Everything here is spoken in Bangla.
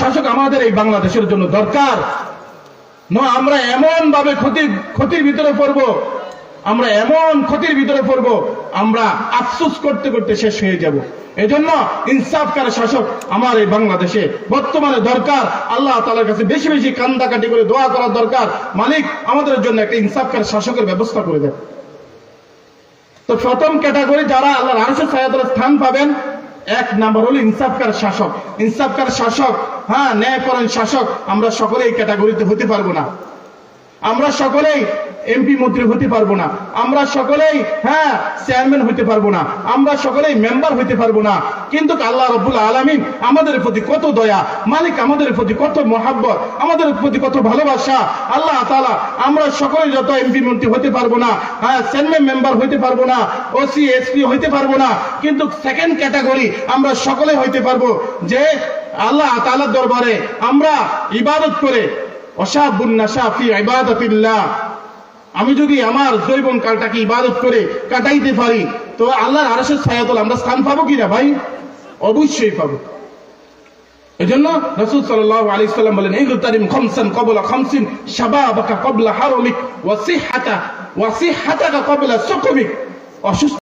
শাসক আমাদের এই বাংলাদেশের জন্য দরকার। আমরা এমন ভাবে ক্ষতির ভিতরে পড়বো, আমরা এমন ক্ষতির ভিতরে পড়বো, আমরা আফসোস করতে করতে শেষ হয়ে যাব। এজন্য ইনসাফকার শাসক আমার এই বাংলাদেশে বর্তমানে দরকার। আল্লাহ তাআলার কাছে বেশি বেশি কান্দাকাটি করে দোয়া করার দরকার, মালিক আমাদের জন্য একটা ইনসাফকার শাসকের ব্যবস্থা করে দেন। তো প্রথম ক্যাটাগরি যারা আল্লাহর আরশের ছায়াতলে স্থান পাবেন, এক নাম্বার হলো ইনসাফকার শাসক। ইনসাফকার শাসক, হ্যাঁ, ন্যায়পরায়ণ শাসক। আমরা সকলেই ক্যাটাগরিতে হতে পারবো না, আমরা সকলেই এমপি মন্ত্রী হতে পারবো না, আমরা সকলেই চেয়ারম্যান হতে পারবো না, আমরা সকলেই মেম্বার হতে পারবো না। কিন্তু আল্লাহ রাব্বুল আলামিন আমাদের প্রতি কত দয়া, মালিক আমাদের প্রতি কত মহাব্বত, আমাদের প্রতি কত ভালোবাসা। আল্লাহ তাআলা আমরা সকলেই যত এমপি মন্ত্রী হতে পারবো না, চেয়ারম্যান মেম্বার হতে পারবো না, ওসি এসপি হতে পারবো না, কিন্তু সেকেন্ড ক্যাটাগরি আমরা সকলে হইতে পারবো, যে আল্লাহ তাআলার দরবারে আমরা ইবাদত করে ওয়াশাবুন নাশা ফি ইবাদাতিল্লাহ, আমি যদি আমার জৈবন কালটাকে ইবাদত করে কাটাইতে পারি, তো আল্লাহর আরশের ছায়াতলে আমরা স্থান পাবো কিনা ভাই? অবশ্যই পাবো। এজন্য রাসূল সাল্লাল্লাহু আলাইহি সাল্লাম বলেন, ইগতারিম খামসান ক্বাবলা খামসিন, শাবাবাকা ক্বাবলা হারমিক, ওয়া সিহহাতাকা ক্বাবলা সুকমিক। অসুস্থ